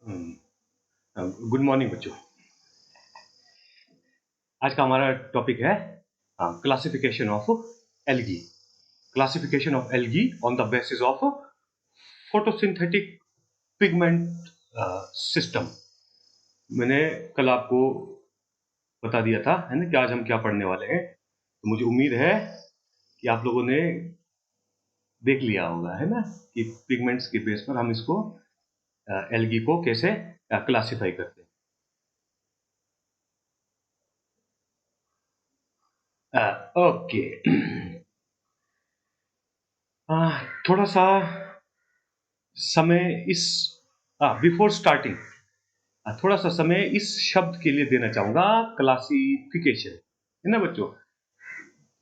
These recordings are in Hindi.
गुड मॉर्निंग बच्चों। आज का हमारा टॉपिक है classification of algae. Classification of algae on the basis of photosynthetic pigment system. मैंने कल आपको बता दिया था, है ना, कि आज हम क्या पढ़ने वाले हैं। तो मुझे उम्मीद है कि आप लोगों ने देख लिया होगा, है ना, कि पिगमेंट्स के बेस पर हम इसको एल्गी को कैसे क्लासिफाई करते हैं। ओके। थोड़ा सा समय इस बिफोर स्टार्टिंग थोड़ा सा समय इस शब्द के लिए देना चाहूंगा, क्लासिफिकेशन, है ना बच्चों।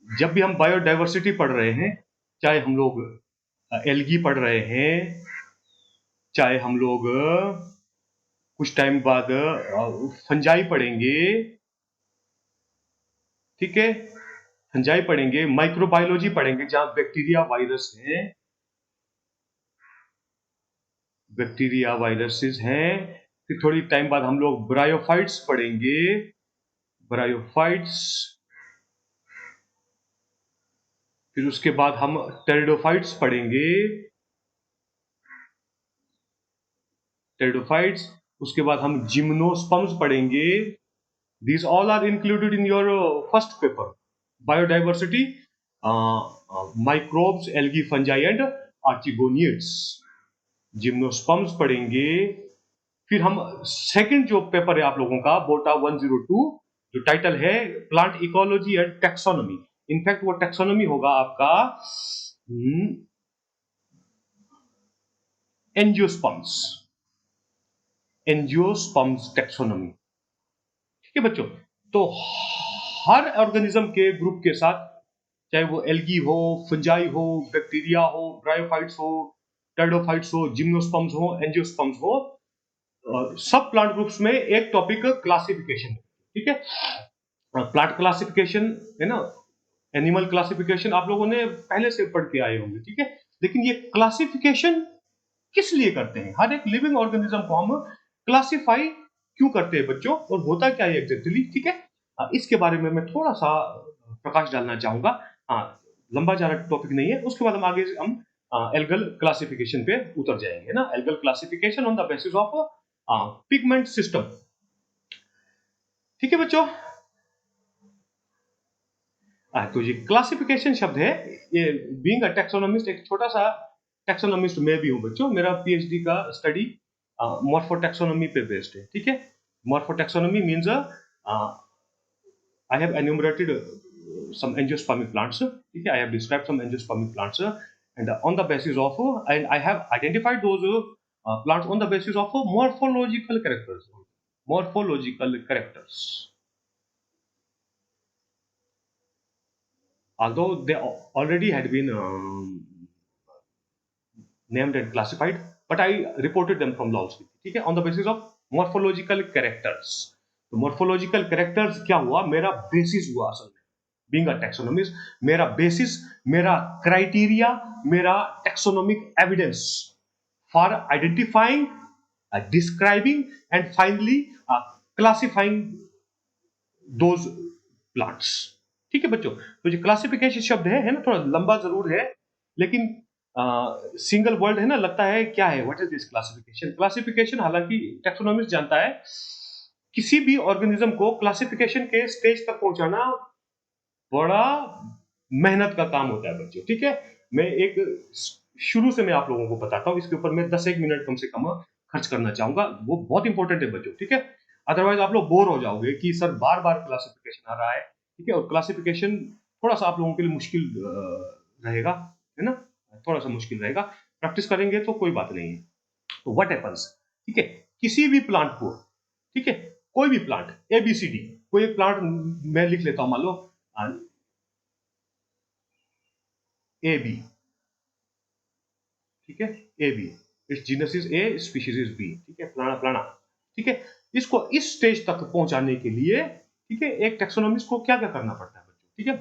जब भी हम बायोडाइवर्सिटी पढ़ रहे हैं, चाहे हम लोग एल्गी पढ़ रहे हैं, चाहे हम लोग कुछ टाइम बाद फंजाई पढ़ेंगे, ठीक है, फंजाई पढ़ेंगे, माइक्रोबायोलॉजी पढ़ेंगे जहां बैक्टीरिया वायरस है, बैक्टीरिया वायरसेस हैं। फिर थोड़ी टाइम बाद हम लोग ब्रायोफाइट्स पढ़ेंगे, ब्रायोफाइट्स। फिर उसके बाद हम टेरिडोफाइट्स पढ़ेंगे, टेरिडोफाइट्स। उसके बाद हम जिम्नोस्पर्म्स पढ़ेंगे। These all are included in your first paper, biodiversity, microbes, algae, fungi and archegoniates. Gymnosperms पढ़ेंगे। फिर हम सेकंड जो पेपर है आप लोगों का, बोटा 102, जो टाइटल है plant ecology and taxonomy. In fact वो टेक्सोनॉमी होगा आपका एंजियोस्पर्म्स, एंजियोस्पर्म्स टेक्सोनॉमी। ठीक है बच्चों। तो हर ऑर्गेनिज्म के ग्रुप के साथ, चाहे वो एल्गी हो, फंजाई हो, बैक्टीरिया हो, ब्रायोफाइट्स हो, टेरिडोफाइट्स हो, जिम्नोस्पर्म्स हो, एंजियोस्पर्म्स हो, सब प्लांट ग्रुप्स में एक टॉपिक क्लासिफिकेशन। ठीक है, प्लांट क्लासिफिकेशन, है ना, एनिमल क्लासिफिकेशन आप लोगों ने पहले से पढ़ के आए होंगे, ठीक है। लेकिन ये क्लासिफिकेशन किस लिए करते हैं? हर एक लिविंग ऑर्गेनिज्म को हम क्लासिफाई क्यों करते हैं बच्चों, और होता क्या है एग्जैक्टली, ठीक है। इसके बारे में मैं थोड़ा सा प्रकाश डालना चाहूंगा। हाँ, लंबा ज्यादा टॉपिक नहीं है। उसके बाद हम आगे हम एल्गल क्लासिफिकेशन पे उतर जाएंगे ना। Algal classification on the basis of pigment system. ठीक है बच्चों। तो ये क्लासिफिकेशन शब्द है, ये बीइंग अ टैक्सोनॉमिस्ट, एक छोटा सा टैक्सोनॉमिस्ट मैं भी हूं बच्चों। मेरा पीएचडी का स्टडी मॉर्फोटैक्सोनॉमी पे बेस्ड है, ठीक है। मॉर्फोटैक्सोनॉमी means I have enumerated some angiospermic plants, ठीक है। I have described some angiospermic plants, and on the basis of and I have identified those plants on the basis of morphological characters, morphological characters. Although they already had been named and classified, but I reported them from Laos, ठीक है, on the basis of morphological characters. तो morphological characters क्या हुआ, मेरा बेसिस हुआ असल में, being a taxonomist, मेरा बेसिस, मेरा क्राइटेरिया, मेरा taxonomic evidence for identifying, describing and finally classifying those plants। ठीक है बच्चों। तो जो क्लासिफिकेशन शब्द है ना, थोड़ा लंबा जरूर है, लेकिन सिंगल वर्ड है ना, लगता है क्या है, what is this classification. Classification हालांकि टैक्सोनॉमिस्ट जानता है, किसी भी ऑर्गेनिज्म को क्लासिफिकेशन के स्टेज तक पहुंचाना बड़ा मेहनत का काम होता है बच्चों, ठीक है। मैं एक शुरू से मैं आप लोगों को बताता हूं, इसके ऊपर मैं 10-1 मिनट कम से कम खर्च करना चाहूंगा, वो बहुत इंपॉर्टेंट है बच्चों, ठीक है। अदरवाइज आप लोग बोर हो जाओगे कि सर बार बार क्लासिफिकेशन आ रहा है, ठीक है। और क्लासिफिकेशन थोड़ा सा आप लोगों के लिए मुश्किल रहेगा, है ना, थोड़ा सा मुश्किल रहेगा। प्रैक्टिस करेंगे तो कोई बात नहीं है। तो व्हाट हैपेंस, ठीक है, किसी भी प्लांट को, ठीक है, कोई भी प्लांट, एबीसीडी, कोई एक प्लांट मैं लिख लेता हूं, मान लो ए बी, ठीक है, ए बी, इस genus is A, species is B, ठीक है, फलाना फलाना, ठीक है। इसको इस स्टेज तक पहुंचाने के लिए, ठीक है, एक टैक्सोनॉमिस्ट को क्या क्या करना पड़ता है बच्चों, ठीक है।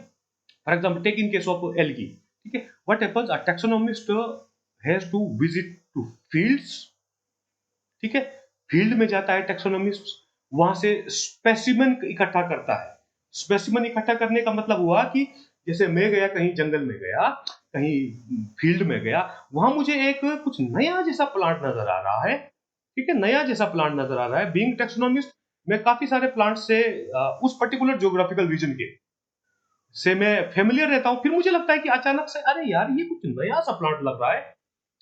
For example take in case of algae, ठीक है, what happens, a taxonomist has to visit to fields, ठीक है। फील्ड में जाता है टैक्सोनॉमिस्ट, वहां से स्पेसिमेन इकट्ठा करता है। स्पेसिमेन इकट्ठा करने का मतलब हुआ कि जैसे मैं गया कहीं जंगल में गया, कहीं फील्ड में गया, वहां मुझे एक कुछ नया जैसा प्लांट नजर आ रहा है, ठीक है, नया जैसा प्लांट नजर आ रहा है। बीइंग टैक्सोनॉमिस्ट मैं काफी सारे प्लांट से उस पर्टिकुलर ज्योग्राफिकल रीजन के से मैं फेमिलियर रहता हूं, फिर मुझे लगता है कि अचानक से अरे यार ये कुछ नया सा प्लांट लग रहा है,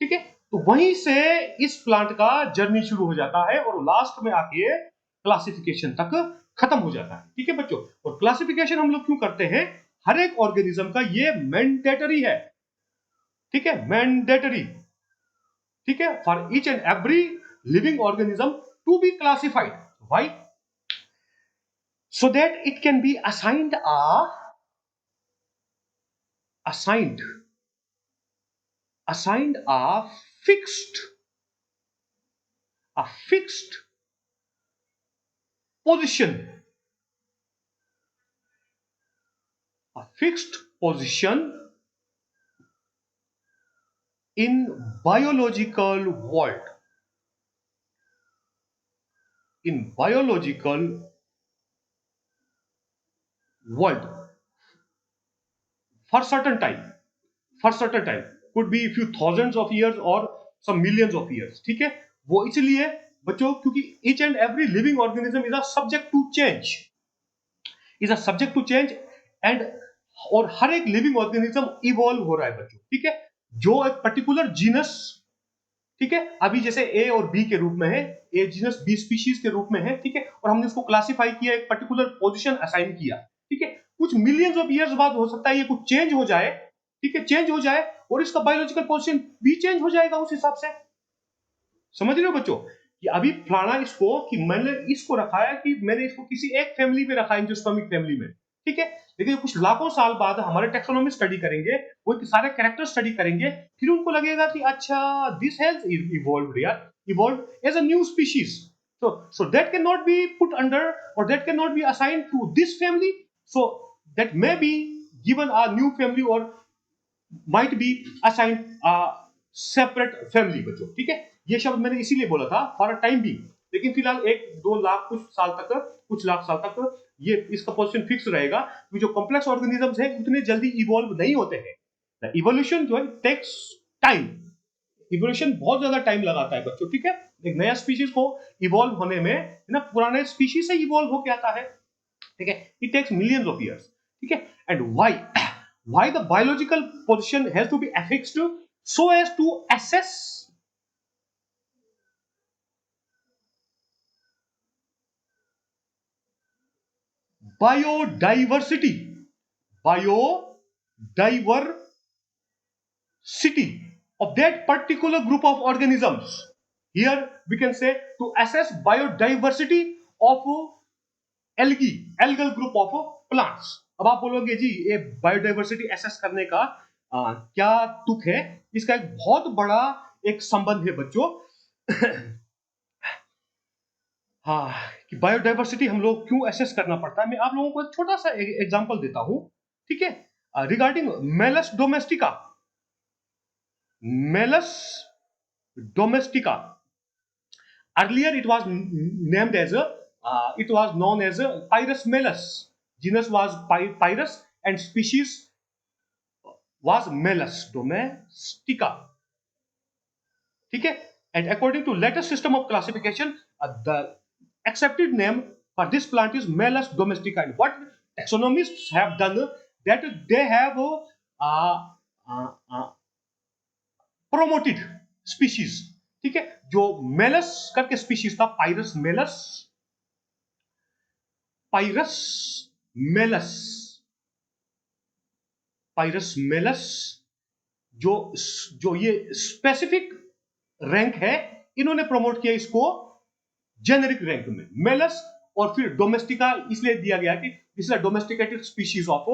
ठीक है, तो वहीं से इस प्लांट का जर्नी शुरू हो जाता है और लास्ट में आके क्लासिफिकेशन तक खत्म हो जाता है, ठीक है बच्चों। और क्लासिफिकेशन हम लोग क्यों करते हैं, हर एक ऑर्गेनिज्म का ये मैंडेटरी है, ठीक है, मैंडेटरी, ठीक है, for each and every living organism to be classified, why, so that it can be assigned a fixed a fixed position, a fixed position in biological world, in biological world for certain time, for certain time, could be few thousands of years or some millions of years, ठीक है। वो इसलिए बच्चों क्योंकि each and every living organism is a subject to change, is a subject to change and और हर एक लिविंग ऑर्गेनिज्म इवॉल्व हो रहा है बच्चों, ठीक है। जो एक पर्टिकुलर जीनस, ठीक है, अभी जैसे ए और बी के रूप में है, ए जीनस बी स्पीशीज के रूप में है, ठीक है, और हमने उसको क्लासिफाई किया, एक पर्टिकुलर पोजीशन असाइन किया, ठीक है। कुछ मिलियंस ऑफ इयर्स बाद हो सकता है ये कुछ चेंज हो जाए, ठीक है, चेंज हो जाए और इसका बायोलॉजिकल पोजीशन भी चेंज हो जाएगा उस हिसाब से। समझ रहे हो बच्चों कि अभी फलाना इसको कि मैंने इसको रखा है कि मैंने इसको किसी एक फैमिली में रखा है, एंजियोस्पर्मिक फैमिली में, ठीक है, लेकिन कुछ लाखों साल बाद हमारे टैक्सोनॉमी स्टडी करेंगे, वो सारे कैरेक्टर स्टडी करेंगे, फिर उनको लगेगा कि अच्छा दिस हैज इवॉल्वड यार, evolved as a new species, so that cannot be put under or that cannot be assigned to this family, so that may be given a new family or might be assigned a separate family बच्चों, ठीक है। ये शब्द मैंने इसीलिए बोला था फॉर अ टाइम बीइंग, लेकिन फिलहाल 1-2 लाख कुछ साल तक, कुछ लाख साल तक ये इसका पोजीशन फिक्स रहेगा, क्योंकि जो कॉम्प्लेक्स ऑर्गेनिजम्स हैं उतने जल्दी इवॉल्व नहीं होते हैं। इवोल्यूशन जो है टेक्स टाइम, इवोल्यूशन बहुत ज्यादा टाइम लगाता है बच्चों, ठीक है। एक नया स्पीशीज को इवॉल्व होने में है ना, पुराने स्पीशीज से इवॉल्व होके आता है, ठीक है, it takes millions of years, ठीक है। And why the biological position has to be affixed so as to assess biodiversity, biodiversity of that particular group of organisms. Here we can say to assess biodiversity of algal group of plants. अब आप बोलोगे जी ये बायोडाइवर्सिटी एसेस करने का क्या तुक है, इसका एक बहुत बड़ा एक संबंध है बच्चों। हाँ, कि बायोडाइवर्सिटी हम लोग क्यों एसेस करना पड़ता है, मैं आप लोगों को एक छोटा सा एग्जांपल देता हूं, ठीक है, regarding Malus domestica, Malus domestica, earlier it was named as it was known as Pyrus melus, genus was Pyrus and species was Melus domestica, ठीक है। and according to latest system of classification the accepted name for this plant is Melus domestica, and what taxonomists have done that they have promoted species, ठीक है, जो मेलस करके स्पीशीज था, पाइरस मेलस, पाइरस मेलस, पाइरस मेलस, जो जो ये स्पेसिफिक रैंक है, इन्होंने प्रमोट किया इसको जेनेरिक रैंक में मेलस, और फिर डोमेस्टिका इसलिए दिया गया कि this is a domesticated species of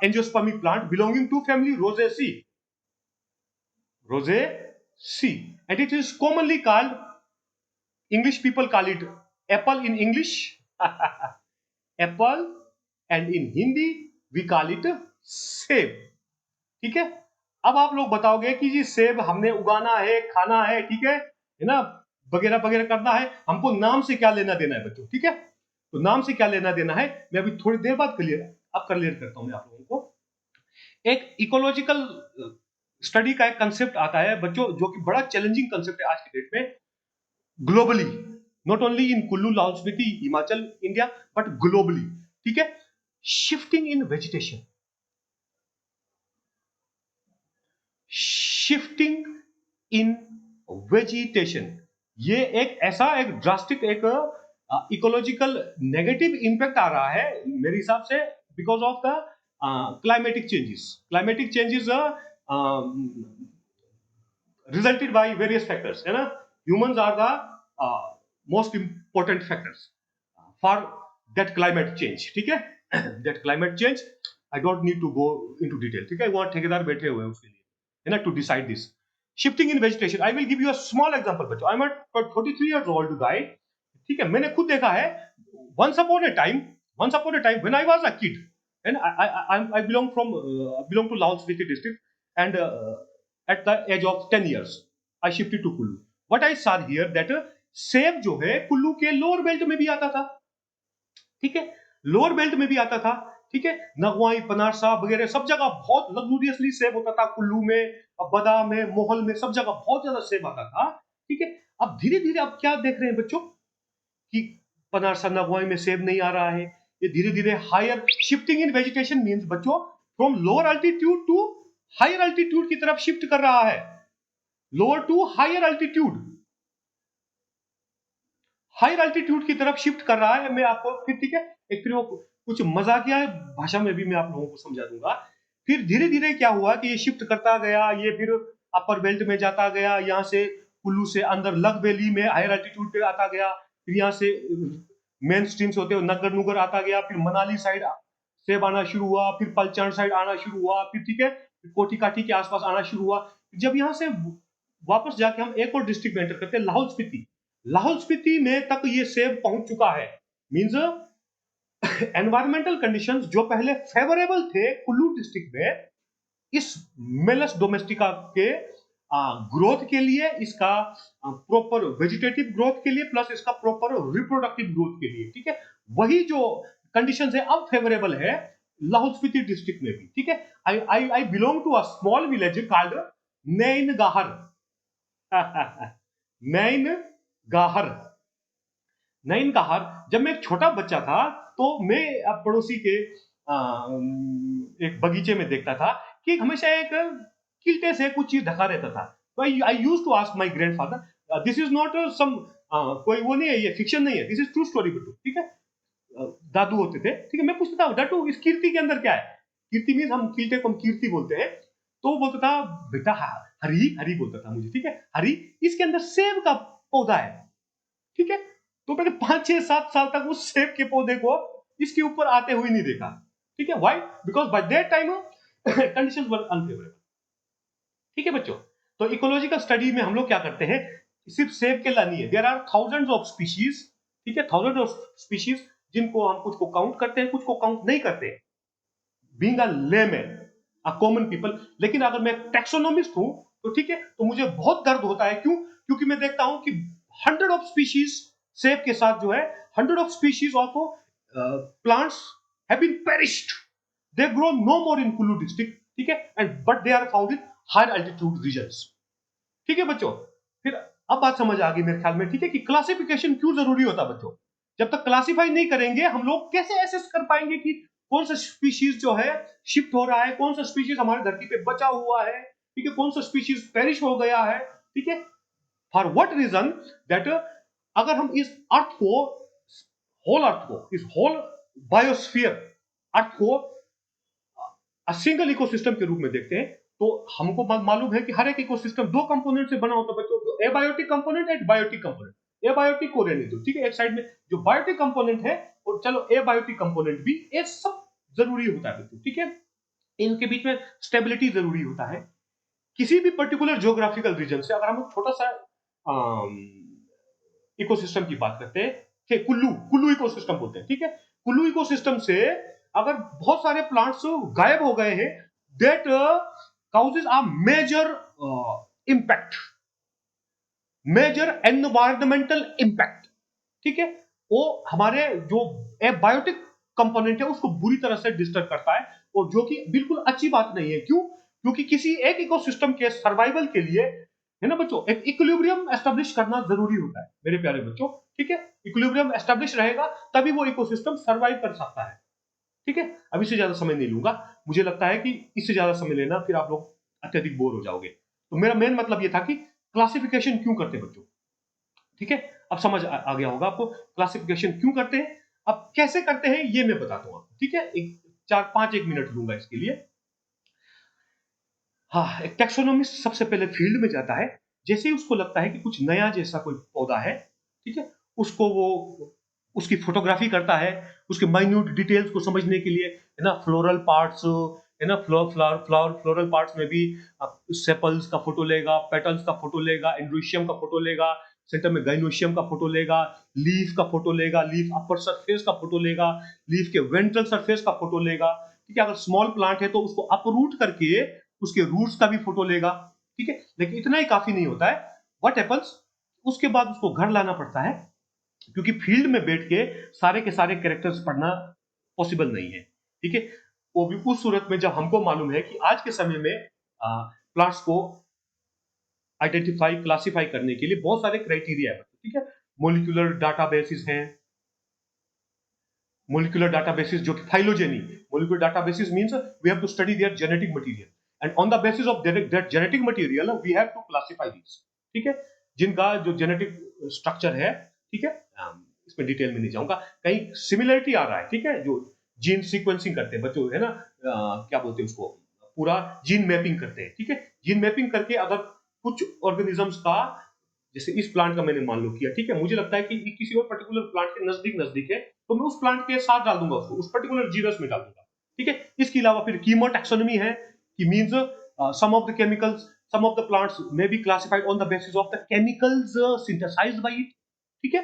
angiospermic plant belonging to family Rosaceae, Rosaceae, and it is commonly called, English people call it apple in English, apple, and in Hindi we call it सेब, ठीक है। अब आप लोग बताओगे कि जी सेब हमने उगाना है, खाना है, ठीक है ना, वगैरह वगैरह करना है, हमको नाम से क्या लेना देना है बच्चों, ठीक है। तो नाम से क्या लेना देना है मैं अभी थोड़ी देर बाद क्लियर करता हूं मैं आप लोगों को। एक इकोलॉजिकल स्टडी का एक कंसेप्ट आता है बच्चों, जो कि बड़ा चैलेंजिंग कंसेप्ट है आज की डेट में, globally, not only in Kullu, Lahaul Spiti, Himachal, India, but globally, ठीक है। Shifting in vegetation, shifting in vegetation, ये एक ऐसा एक ड्रास्टिक एक इकोलॉजिकल नेगेटिव इंपैक्ट आ रहा है मेरे हिसाब से, because of the climatic changes. Climatic changes are resulted by various factors, है ना। Humans are the most important factors for that climate change, ठीक है। that climate change I don't need to go into detail, ठीक है। वहां ठेकेदार बैठे हुए हैं उसके लिए, है ना, to decide this. Shifting in vegetation, I will give you a small example बच्चों। I'm a 43 years old guy, ठीक है। मैंने खुद देखा है, once upon a time when I was a kid, and I belong to Laos Spiti district, and at the age of 10 years I shifted to Kullu. What I saw here that सेब जो है कुल्लू के लोअर बेल्ट में भी आता था, ठीक है, लोअर बेल्ट में भी आता था, ठीक है। नगवाई, पनारसा वगैरह सब जगह बहुत लग्जूरियसली सेब होता था, कुल्लू में, बदा में, मोहल में, सब जगह बहुत ज्यादा सेब आता था, ठीक है। अब धीरे धीरे अब क्या देख रहे हैं बच्चों कि पनारसा, नगवाई में सेब नहीं आ रहा है, ये धीरे धीरे higher shifting in vegetation means बच्चों from lower altitude to higher altitude की तरफ शिफ्ट कर रहा है, lower to higher altitude, higher altitude की तरफ शिफ्ट कर रहा है। मैं आपको फिर, ठीक है, एक फिर वो कुछ मजाकिया भाषा में भी मैं आप लोगों को समझा दूंगा। फिर धीरे धीरे क्या हुआ कि ये शिफ्ट करता गया, ये फिर अपर बेल्ट में जाता गया, यहाँ से कुल्लू से अंदर लग वैली में हायर अल्टीट्यूड पे आता गया, फिर यहाँ से मेन स्ट्रीम से होते हुए नगर नुगर आता गया, फिर मनाली साइड सेब आना शुरू हुआ, फिर पलचन साइड आना शुरू हुआ, फिर ठीक है कोटी काठी के आसपास आना शुरू हुआ। जब यहाँ से वापस जाके हम एक और डिस्ट्रिक्ट में एंटर करते हैं, लाहौल स्पीति, लाहौल स्पीति में तक ये सेब पहुंच चुका है। मींस एनवायरमेंटल कंडीशंस जो पहले फेवरेबल थे कुल्लू डिस्ट्रिक्ट में, इस मेलस डोमेस्टिका के ग्रोथ के लिए, इसका प्रॉपर वेजिटेटिव ग्रोथ के लिए, प्लस इसका प्रॉपर रिप्रोडक्टिव ग्रोथ के लिए, ठीक है, वही जो कंडीशंस है अब फेवरेबल है लाहौल स्पीति डिस्ट्रिक्ट में भी, ठीक है। I belong to a small village called Nain Gahar. Nain Gahar, Nain Gahar. जब मैं एक छोटा बच्चा था तो मैं पड़ोसी के एक बगीचे में देखता था कि हमेशा एक किल्टे से कुछ चीज ढका रहता था। तो I used to ask my grandfather, this is not some कोई वो नहीं है, ये फिक्शन नहीं है, दिस इज ट्रू स्टोरी बटू, ठीक है। दादू होते थे, ठीक है। मैं पूछता था डटू इस कीर्ति के अंदर क्या है, कीर्ति मीन्स हम किल्टे को हम कीर्ति बोलते हैं। तो वो बोलता था बेटा हरी, हरी बोलता था मुझे, ठीक है, हरी, इसके अंदर सेब का पौधा है, ठीक है। तो मैंने 5-6-7 साल तक उस सेब के पौधे को इसके ऊपर आते हुए नहीं देखा, ठीक है। Why? Because by that time conditions were unfavourable, ठीक है बच्चों। तो इकोलॉजिकल स्टडी में हम लोग क्या करते हैं, सिर्फ सेब के ला नहीं है, there are thousands of species, ठीक है, थाउजेंड ऑफ स्पीशीज, जिनको हम कुछ को काउंट करते हैं, कुछ को काउंट नहीं करते हैं, being a layman, a common people. लेकिन अगर मैं टैक्सोनॉमिस्ट हूं तो ठीक है, तो मुझे बहुत दर्द होता है, क्यों? क्योंकि मैं देखता हूं कि 100 ऑफ स्पीशीज सेब के साथ जो है 100 of species of plants have been perished, they grow no more in Kullu district, ठीक है, and but they are found in higher altitude regions, ठीक है बच्चों। फिर अब बात समझ आ गई मेरे ख्याल में, ठीक है, कि क्लासिफिकेशन क्यों जरूरी होता है बच्चों। जब तक क्लासिफाई नहीं करेंगे हम लोग कैसे एसेस कर पाएंगे कि कौन सा स्पीशीज जो है शिफ्ट हो रहा है, कौन सा स्पीशीज हमारे धरती पे बचा हुआ है, ठीक है, कौन सा स्पीशीज पेरिश हो गया है, ठीक है। For what reason? दैट अगर हम इस अर्थ को, होल अर्थ को, इस होल बायोस्फीयर अर्थ को सिंगल इकोसिस्टम के रूप में देखते हैं, तो हमको मालूम है कि हर एक इकोसिस्टम दो कंपोनेंट से बना होता है बच्चों, abiotic component and biotic component. Abiotic को रहने दो, ठीक है, एक साइड में जो बायोटिक कंपोनेंट है, और चलो एबायोटिक कंपोनेंट भी, ये सब जरूरी होता है बच्चों, ठीक है। इनके बीच में स्टेबिलिटी जरूरी होता है। किसी भी पर्टिकुलर ज्योग्राफिकल रीजन से अगर हम छोटा सा इकोसिस्टम की बात करते हैं, कुल्लू, कुल्लू इकोसिस्टम बोलते हैं, ठीक है, कुल्लू इकोसिस्टम से अगर बहुत सारे प्लांट्स गायब हो गए हैं, that causes a major impact, major environmental impact, ठीक है, वो हमारे जो एबायोटिक कंपोनेंट है उसको बुरी तरह से डिस्टर्ब करता है, और जो कि बिल्कुल अच्छी बात नहीं है। क्यों? क्योंकि किसी एक इकोसिस्टम के सर्वाइवल के लिए, है ना बच्चों, एक इक्विलिब्रियम एस्टेब्लिश करना जरूरी होता है मेरे प्यारे बच्चों, ठीक है। इक्विलिब्रियम एस्टेब्लिश रहेगा तभी वो इकोसिस्टम सर्वाइव कर सकता है, ठीक है। अब इससे ज्यादा समय नहीं लूंगा, मुझे लगता है कि इससे ज्यादा समय लेना फिर आप लोग अत्यधिक बोर हो जाओगे। तो मेरा मेन मतलब ये था कि क्लासिफिकेशन क्यों करते हैं बच्चों, ठीक है। अब समझ आ गया होगा आपको क्लासिफिकेशन क्यों करते हैं। अब कैसे करते हैं ये मैं बताता हूं आपको, ठीक है। एक 4-5 मिनट लूंगा इसके लिए। हाँ, एक टैक्सोनॉमिस्ट सबसे पहले फील्ड में जाता है, जैसे ही उसको लगता है कि कुछ नया जैसा कोई पौधा है, ठीक है, उसको वो उसकी फोटोग्राफी करता है, उसके माइन्यूट डिटेल्स को समझने के लिए, है ना, फ्लोरल पार्ट्स, है ना, फ्लोरल पार्ट्स में भी सेपल्स का फोटो लेगा, पेटल्स का फोटो लेगा, एंड्रोशियम का फोटो लेगा, सेंटर में गाइनोशियम का फोटो लेगा, लीफ का फोटो लेगा, लीफ अपर सरफेस का फोटो लेगा, लीफ के वेंट्रल सरफेस का फोटो लेगा, ठीक है। अगर स्मॉल प्लांट है तो उसको अपरूट करके उसके रूट्स का भी फोटो लेगा, ठीक है। लेकिन इतना ही काफी नहीं होता है। व्हाट हैपेंस, उसके बाद उसको घर लाना पड़ता है, क्योंकि फील्ड में बैठ के सारे के सारे कैरेक्टर्स पढ़ना पॉसिबल नहीं है, ठीक है। वो भी उस सूरत में जब हमको मालूम है कि आज के समय में प्लांट्स को आइडेंटिफाई क्लासिफाई करने के लिए बहुत सारे क्राइटेरिया है, ठीक है। मोलिकुलर डाटाबेसिस हैं, molecular databases जो कि phylogeny, molecular databases means we have to study their genetic material and on the basis of that genetic material we have to classify these, ठीक है। जिनका जो जेनेटिक स्ट्रक्चर है, ठीक है, इसमें डिटेल में नहीं जाऊंगा। कहीं सिमिलरिटी आ रहा है, ठीक है, जो जीन सीक्वेंसिंग करते हैं बच्चों, है ना, क्या बोलते हैं उसको, पूरा जीन मैपिंग करते हैं, ठीक है। जीन मैपिंग करके अगर कुछ ऑर्गेनिजम्स का, जैसे इस प्लांट का मैंने मान लो किया, ठीक है, मुझे लगता है कि किसी और पर्टिकुलर प्लांट के नजदीक नजदीक है, तो मैं उस प्लांट के साथ डाल दूंगा, उसको उस पर्टिकुलर जीनस में डाल दूंगा, ठीक है। इसके अलावा फिर कीमो टैक्सोनॉमी है, कि means some of the chemicals, some of the plants may be classified on the basis of the chemicals synthesised by it, ठीक है।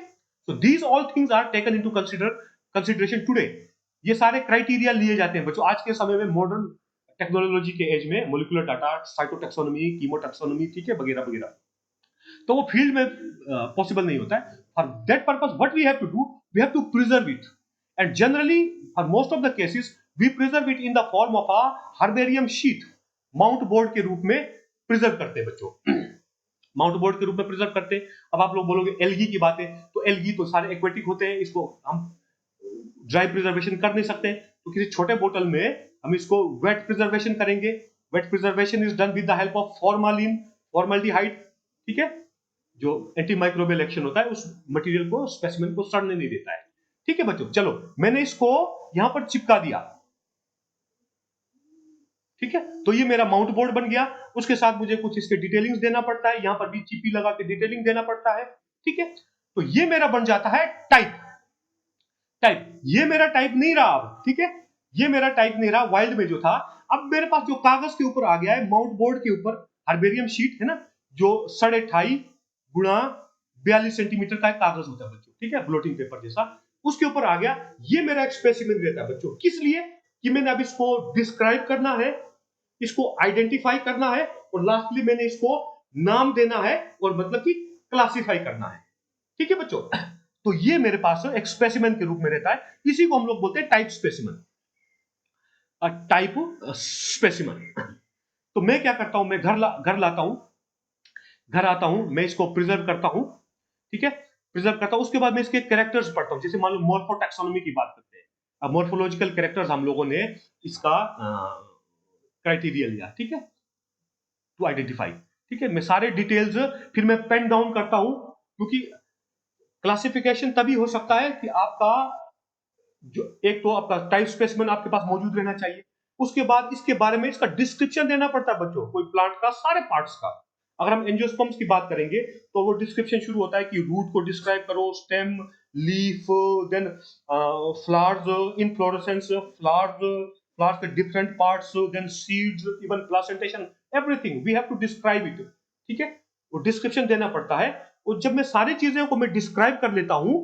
So these all things are taken into consideration today. ये सारे क्राइटेरिया लिए जाते हैं बच्चों आज के समय में, मॉडर्न टेक्नोलॉजी के एज में, molecular data, cytotaxonomy, chemo taxonomy, ठीक है, वगैरह वगैरह। तो वो फील्ड में पॉसिबल नहीं होता है। For that purpose what we have to do, we have to preserve it, and generally for most of the cases we preserve it in the form of a herbarium sheet, mount board के रूप में प्रिजर्व करते हैं बच्चों। माउंट बोर्ड के रूप में प्रिजर्व करते हैं। अब आप लोग बोलोगे एल्गी की बात है, तो एल्गी तो सारे एक्वेटिक होते हैं, इसको हम ड्राई प्रिजर्वेशन कर नहीं सकते, तो किसी छोटे बोतल में हम इसको वेट प्रिजर्वेशन करेंगे। Wet preservation is done with the help of formalin, formaldehyde, ठीक है, जो एंटी माइक्रोबियल एक्शन होता है उस मटेरियल को, स्पेसिमेन को सड़ने नहीं देता है, ठीक है बच्चों। चलो मैंने इसको यहां पर चिपका दिया, ठीक है, तो ये मेरा माउंट बोर्ड बन गया। उसके साथ मुझे कुछ इसके डिटेलिंग्स देना पड़ता है, यहां पर भी चिपी लगा के डिटेलिंग देना पड़ता है, ठीक है। तो ये मेरा बन जाता है टाइप। टाइप, ये मेरा टाइप नहीं रहा अब, ठीक है, ये मेरा टाइप नहीं रहा वाइल्ड में जो था। अब मेरे पास जो कागज के ऊपर आ गया है, माउंट बोर्ड के ऊपर हर्बेरियम शीट है ना, जो 2.5 गुणा 42 सेंटीमीटर का एक कागज होता है बच्चों, ठीक है, ब्लोटिंग पेपर जैसा, उसके ऊपर आ गया। ये मेरा एक स्पेसिमेन रहता है बच्चों, किस लिए, कि मैंने अब इसको डिस्क्राइब करना है, इसको आइडेंटिफाई करना है, और लास्टली मैंने इसको नाम देना है, और मतलब कि क्लासिफाई करना है, ठीक है बच्चों। तो ये मेरे पास एक स्पेसिमेन के रूप में रहता है, इसी को हम लोग बोलते हैं टाइप स्पेसिमेन, टाइप स्पेसिमेन। तो मैं क्या करता हूं, मैं घर लाता हूं, घर आता हूं, मैं इसको प्रिजर्व करता हूं, ठीक है, प्रिजर्व करता हूं। उसके बाद मैं इसके कैरेक्टर्स पढ़ता हूं, जैसे मान लो मॉर्फो टैक्सोनॉमी की बात करते हैं। अब मॉर्फोलॉजिकल कैरेक्टर्स हम लोगों ने इसका क्राइटेरिया लिया, ठीक है, टू आइडेंटिफाई, ठीक है। मैं सारे डिटेल्स फिर मैं पेन डाउन करता हूं, क्योंकि क्लासिफिकेशन तभी हो सकता है कि आपका जो एक तो आपका टाइप स्पेसिमेन आपके पास मौजूद रहना चाहिए, उसके बाद इसके बारे में इसका डिस्क्रिप्शन देना पड़ता है बच्चों, कोई प्लांट का सारे पार्ट्स का। अगर हम एंजियोस्पर्म्स की बात करेंगे तो वो डिस्क्रिप्शन शुरू होता है कि रूट को डिस्क्राइब करो, stem, leaf, then flowers, inflorescence, flowers के different parts, then seeds, even placentation, everything we have to describe it, ठीक है, वो डिस्क्रिप्शन देना पड़ता है। और जब मैं सारी चीजों को मैं डिस्क्राइब कर लेता हूं,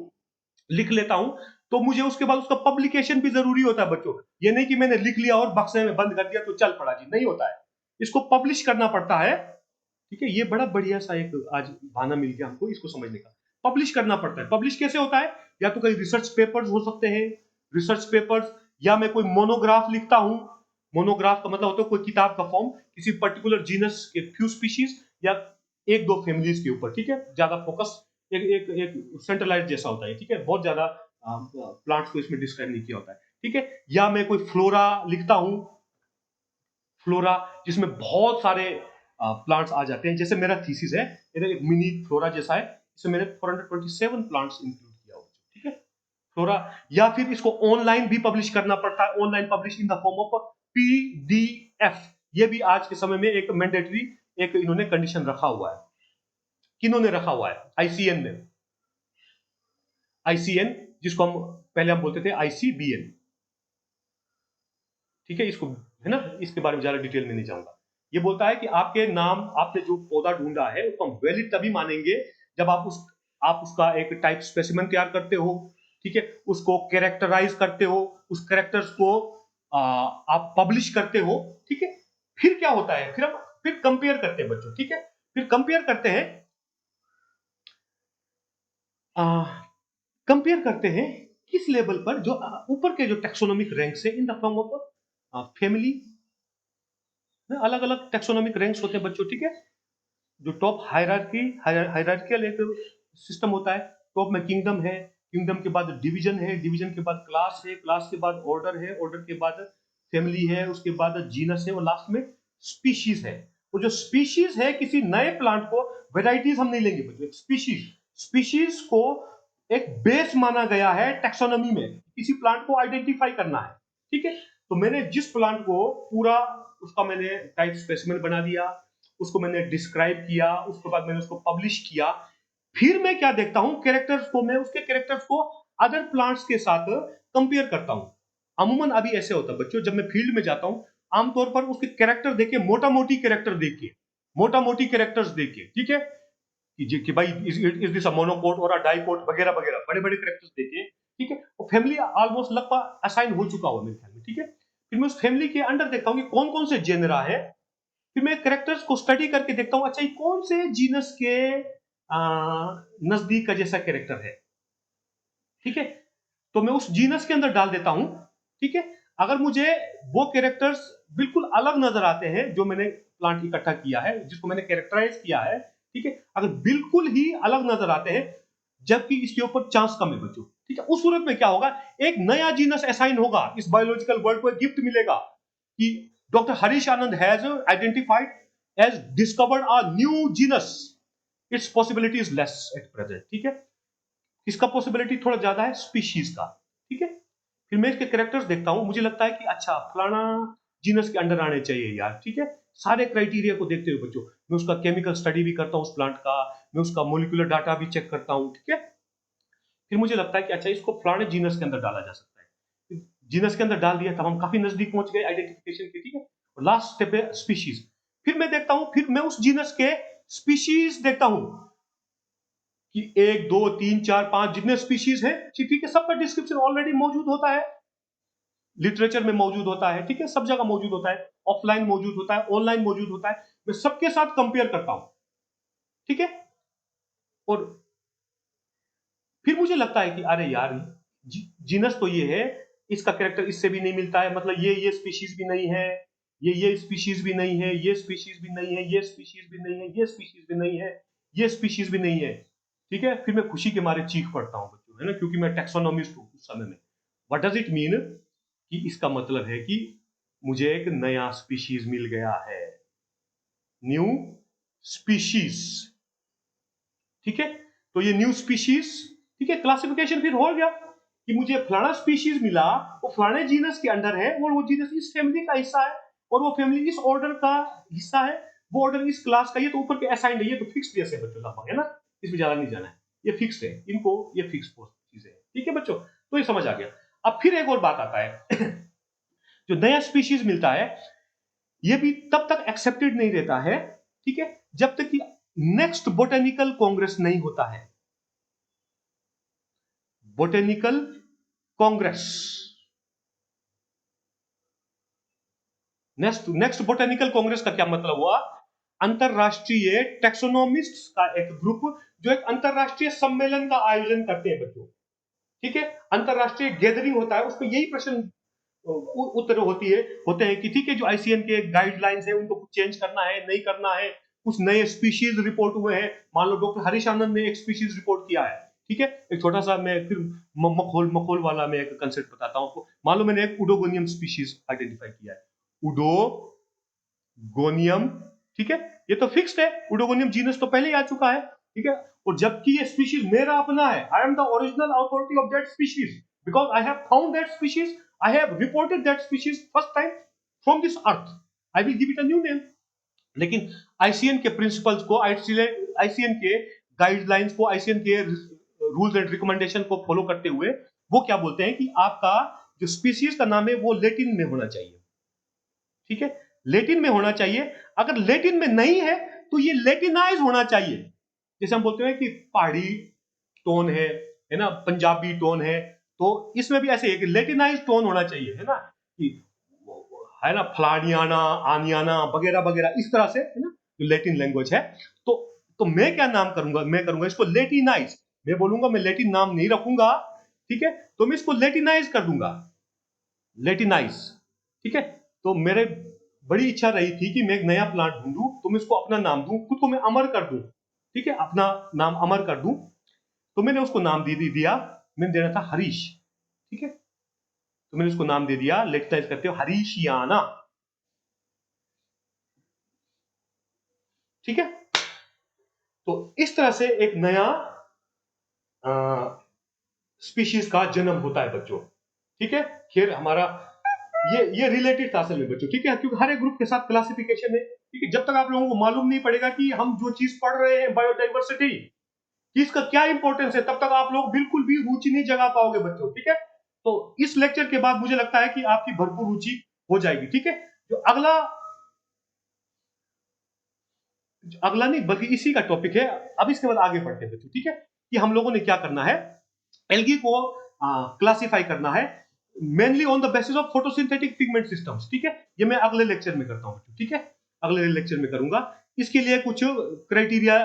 लिख लेता हूं, तो मुझे उसके बाद उसका पब्लिकेशन भी जरूरी होता है बच्चों। ये नहीं कि मैंने लिख लिया और बक्से में बंद कर दिया तो चल पड़ा जी, नहीं होता है, इसको पब्लिश करना पड़ता है, ठीक है, ये बड़ा बढ़िया सा एक आज बहाना मिल गया हमको इसको समझने का। पब्लिश करना पड़ता है। पब्लिश कैसे होता है? या तो कई रिसर्च पेपर्स हो सकते हैं, रिसर्च पेपर्स, या मैं कोई मोनोग्राफ लिखता हूं। मोनोग्राफ का मतलब होता है कोई किताब का फॉर्म किसी पर्टिकुलर जीनस के फ्यू स्पीशीज या एक दो फैमिलीज के ऊपर, ठीक है, ज्यादा फोकस एक एक एक सेंट्रलाइज जैसा होता है, ठीक है, बहुत ज्यादा प्लांट्स को इसमें डिस्क्राइब नहीं किया होता है, ठीक है। या मैं कोई फ्लोरा लिखता हूं, फ्लोरा जिसमें बहुत सारे प्लांट्स आ जाते हैं, जैसे मेरा थीसिस है, इधर एक मिनी फ्लोरा जैसा है, इसमें मैंने 427 प्लांट्स इंक्लूड किया हुआ, ठीक है, फ्लोरा। या फिर इसको ऑनलाइन भी पब्लिश करना पड़ता है, online publish in the form of PDF. ये भी आज के समय में एक मैंडेटरी एक इन्होंने कंडीशन रखा हुआ है। किन्होंने रखा हुआ है? आईसीएन ने। आईसीएन जिसको हम पहले हम बोलते थे आईसीबीएन, ठीक है, इसको है ना, इसके बारे में ज्यादा डिटेल में नहीं जाऊंगा। ये बोलता है कि आपके नाम, आपने जो पौधा ढूंढा है उसको हम वैलिड तभी मानेंगे जब आप उसका एक टाइप स्पेसिमेन तैयार करते हो, ठीक है, उसको कैरेक्टराइज करते हो, उस कैरेक्टर्स को आप पब्लिश करते हो, ठीक है। फिर क्या होता है? फिर कंपेयर करते हैं बच्चों, ठीक है, फिर कंपेयर करते हैं, कंपेयर करते हैं किस लेवल पर, जो ऊपर के जो टेक्सोनोमिक रैंक्स है इन द फॉर्म ऑफ फैमिली, अलग अलग टेक्सोनोमिक रैंक्स होते हैं बच्चों, ठीक है। जो टॉप हायरार्कियल एक सिस्टम होता है, टॉप में किंगडम है, किंगडम के बाद डिवीजन है, डिवीजन के बाद क्लास है, क्लास के बाद ऑर्डर है, ऑर्डर के बाद फैमिली है, उसके बाद जीनस है, और लास्ट में स्पीशीज है। वो जो स्पीशीज है, किसी नए प्लांट को, वेराइटीज हम नहीं लेंगे बच्चों, स्पीशीज, स्पीशीज को एक बेस माना गया है टैक्सोनॉमी में, किसी प्लांट को आइडेंटिफाई करना है, ठीक है। तो मैंने जिस प्लांट को पूरा उसका मैंने टाइप स्पेसिमेन बना दिया, उसको मैंने डिस्क्राइब किया, उसके बाद मैंने उसको पब्लिश किया, फिर मैं क्या देखता हूं, कैरेक्टर्स को, मैं उसके कैरेक्टर्स को अदर प्लांट्स के साथ कंपेयर करता हूं। अमूमन अभी ऐसे होता है बच्चों, जब मैं फील्ड में जाता हूं, आमतौर पर उसके कैरेक्टर देखे, मोटा मोटी कैरेक्टर देख के, मोटा मोटी कैरेक्टर्स देख के, ठीक है, कि भाई इज दिस अ मोनोकोट और अ डाइकोट वगैरह वगैरह, बड़े बड़े कैरेक्टर्स देखे, ठीक है, और फैमिली ऑलमोस्ट लगभग असाइन हो चुका हुआ मेरे ख्याल में, ठीक है। फिर मैं उस फैमिली के अंडर देखता हूं कि कौन कौन से जेनरा है, फिर मैं कैरेक्टर्स को स्टडी करके देखता हूं, अच्छा ये कौन से जीनस के नजदीक का जैसा कैरेक्टर है, ठीक है, तो मैं उस जीनस के अंदर डाल देता हूं, ठीक है। अगर मुझे वो कैरेक्टर्स बिल्कुल अलग नजर आते हैं जो मैंने प्लांट इकट्ठा किया है, जिसको मैंने कैरेक्टराइज किया है, ठीक है, अगर बिल्कुल ही अलग नजर आते हैं, जबकि इसके ऊपर चांस कम है बच्चों, ठीक है, उस सूरत में क्या होगा, एक नया जीनस असाइन होगा, इस बायोलॉजिकल वर्ल्ड को एक गिफ्ट मिलेगा कि doctor Harish Anand has identified as discovered a new genus, it's possibility is less at present, ठीक है। किसका पॉसिबिलिटी थोड़ा ज्यादा है? स्पीशीज का, ठीक है। फिर मैं इसके कैरेक्टर्स देखता हूं, मुझे लगता है कि अच्छा फलाना जीनस के अंडर आने चाहिए यार, ठीक है। सारे क्राइटेरिया को देखते हुए बच्चों, मैं उसका केमिकल स्टडी भी करता हूं उस प्लांट का, मैं उसका मोलिकुलर डाटा भी चेक करता हूं, ठीक है। फिर मुझे लगता है कि अच्छा इसको फलाने जीनस के अंदर डाला जा सकता है, जीनस के अंदर डाल दिया, तब हम काफी नजदीक पहुंच गए आइडेंटिफिकेशन के, ठीक है। और लास्ट स्टेप है स्पीशीज। फिर मैं देखता हूं, फिर मैं उस जीनस के स्पीशीज देखता हूं कि 1 2 3 4 5 जितने स्पीशीज हैं, ठीक है, सबका डिस्क्रिप्शन ऑलरेडी मौजूद होता है, लिटरेचर में मौजूद होता है, ठीक है, सब जगह मौजूद होता है, ऑफलाइन मौजूद होता है, ऑनलाइन मौजूद होता है, मैं सबके साथ कंपेयर करता हूं, ठीक है। और फिर मुझे लगता है कि अरे यार जीनस तो ये है, इसका कैरेक्टर इससे भी नहीं मिलता है, मतलब ये स्पीशीज भी नहीं है, ये स्पीशीज भी नहीं है, ये स्पीशीज भी नहीं है, ये स्पीशीज भी नहीं है, ये स्पीशीज भी नहीं है, ये स्पीशीज भी नहीं है, ठीक है। फिर मैं खुशी के मारे चीख पड़ता हूं बच्चों, है ना, क्योंकि मैं टैक्सोनॉमिस्ट हूं उस समय में। What does it mean? कि इसका मतलब है कि मुझे एक नया स्पीशीज मिल गया है, न्यू स्पीशीज, ठीक है। तो ये न्यू स्पीशीज, ठीक है, क्लासिफिकेशन फिर हो गया कि मुझे फलाना स्पीशीज मिला, वो फलाने जीनस के अंडर है, और वो जीनस इस फैमिली का हिस्सा है, और वो फैमिली इस ऑर्डर का हिस्सा है, वो ऑर्डर इस क्लास का, ये तो ऊपर के असाइंड है, ये तो फिक्स्ड जैसे बच्चों लगभग, है ना, इसमें ज्यादा नहीं जाना है, ये फिक्स्ड है, इनको ये फिक्स चीजें है, ठीक है बच्चों। तो ये समझ आ गया। अब फिर एक और बात आता है जो नया स्पीशीज मिलता है, ये भी तब तक एक्सेप्टेड नहीं रहता है, ठीक है, जब तक कि नेक्स्ट बोटेनिकल कांग्रेस नहीं होता है। Botanical Congress, next botanical Congress का क्या मतलब हुआ? अंतरराष्ट्रीय टैक्सोनॉमिस्ट्स का एक ग्रुप जो एक अंतरराष्ट्रीय सम्मेलन का आयोजन करते हैं बच्चों, ठीक है। अंतरराष्ट्रीय गैदरिंग होता है, उसमें यही प्रश्न उत्तर होते हैं कि ठीक है, जो आईसीएन के गाइडलाइंस है उनको कुछ चेंज करना है, नहीं करना है, कुछ नए स्पीशीज रिपोर्ट हुए हैं। मान लो डॉक्टर हरीश आनंद ने एक स्पीशीज रिपोर्ट किया है, ठीक है। एक छोटा सा मैं फिर मखोल वाला मैं एक कंसेप्ट बताता हूं आपको। मान लो मैंने एक उडोगोनियम स्पीशीज आइडेंटिफाई किया है, उडोगोनियम, ठीक है। ये तो फिक्स्ड है, उडोगोनियम जीनस तो पहले ही आ चुका है, ठीक है। और जबकि ये स्पीशीज मेरा अपना है, I am the original authority of that species because I have found that species, I have reported that species first time from this earth. I will give it a new name. लेकिन आईसीएन के प्रिंसिपल्स को, आईसीएन के गाइडलाइंस को, आईसीएन के रूल्स एंड रिकमेंडेशन को फॉलो करते हुए वो क्या बोलते हैं कि आपका जो स्पीसीज का नाम है वो लेटिन में होना चाहिए, ठीक है। लेटिन में होना चाहिए। अगर लेटिन में नहीं है तो ये लेटिनाइज होना चाहिए। जैसे हम बोलते हैं कि पहाड़ी टोन है ना, पंजाबी टोन है, तो इसमें भी ऐसे है कि लेटिनाइज टोन होना चाहिए, है ना, कि है ना, फलानियाना, आनियाना वगैरह वगैरह, इस तरह से, है ना, जो लेटिन लैंग्वेज है। तो मैं क्या नाम करूंगा, मैं करूंगा इसको लेटिनाइज। मैं बोलूंगा मैं लेटिन नाम नहीं रखूंगा, ठीक है, तो मैं इसको लेटिनाइज कर दूंगा, लेटिनाइज, ठीक है। तो मेरे बड़ी इच्छा रही थी कि मैं एक नया प्लांट ढूंढूं, तो मैं इसको अपना नाम दूं, खुद को मैं अमर कर दूं, ठीक है, अपना नाम अमर कर दूं। तो मैंने उसको नाम दिया, मैंने देना था हरीश, ठीक है। तो मैंने उसको नाम दे दिया, लेटिनाइज करते हो, हरीशियाना, ठीक है। तो इस तरह से एक नया स्पीशीज का जन्म होता है बच्चों, ठीक है। फिर हमारा ये रिलेटेड था असल में बच्चों, ठीक है, क्योंकि हर एक ग्रुप के साथ क्लासिफिकेशन है, ठीक है। जब तक आप लोगों को मालूम नहीं पड़ेगा कि हम जो चीज पढ़ रहे हैं बायोडाइवर्सिटी कि इसका क्या इंपॉर्टेंस है, तब तक आप लोग बिल्कुल भी रुचि नहीं जगा पाओगे बच्चों, ठीक है। तो इस लेक्चर के बाद मुझे लगता है कि आपकी भरपूर रुचि हो जाएगी, ठीक है। जो अगला नहीं बल्कि इसी का टॉपिक है, अब इसके बाद आगे बढ़ते हैं बच्चों, ठीक है, कि हम लोगों ने क्या करना है, एल्गी को क्लासिफाई करना है mainly on the basis of photosynthetic pigment systems, ठीक है। ये मैं अगले लेक्चर में करता हूं, ठीक है, अगले लेक्चर में करूंगा। इसके लिए कुछ क्राइटेरिया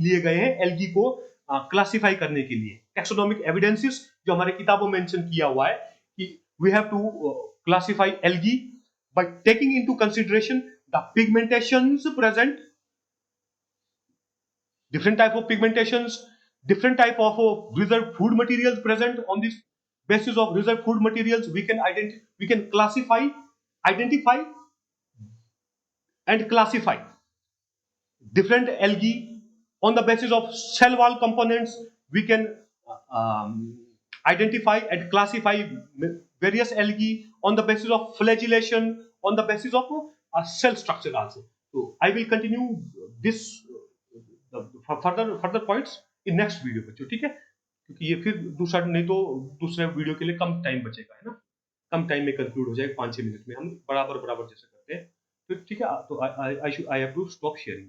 लिए गए हैं एल्गी को क्लासिफाई करने के लिए, टैक्सोनॉमिक एविडेंसेस जो हमारे किताबों में मेंशन किया हुआ है कि we have to classify algae by taking into consideration the pigmentations present, different type of pigmentations, different type of reserved food materials present. On this basis of reserved food materials we can identify and classify different algae. On the basis of cell wall components we can identify and classify various algae on the basis of flagellation, on the basis of cell structure also. So I will continue this further points in next video बच्चों, ठीक है, क्योंकि ये फिर दूसरे वीडियो के लिए कम टाइम बचेगा, है ना, कम टाइम में कंक्लूड हो जाएगा, 5-6 मिनट में हम बराबर जैसे करते हैं, तो ठीक है। तो I have to stop sharing.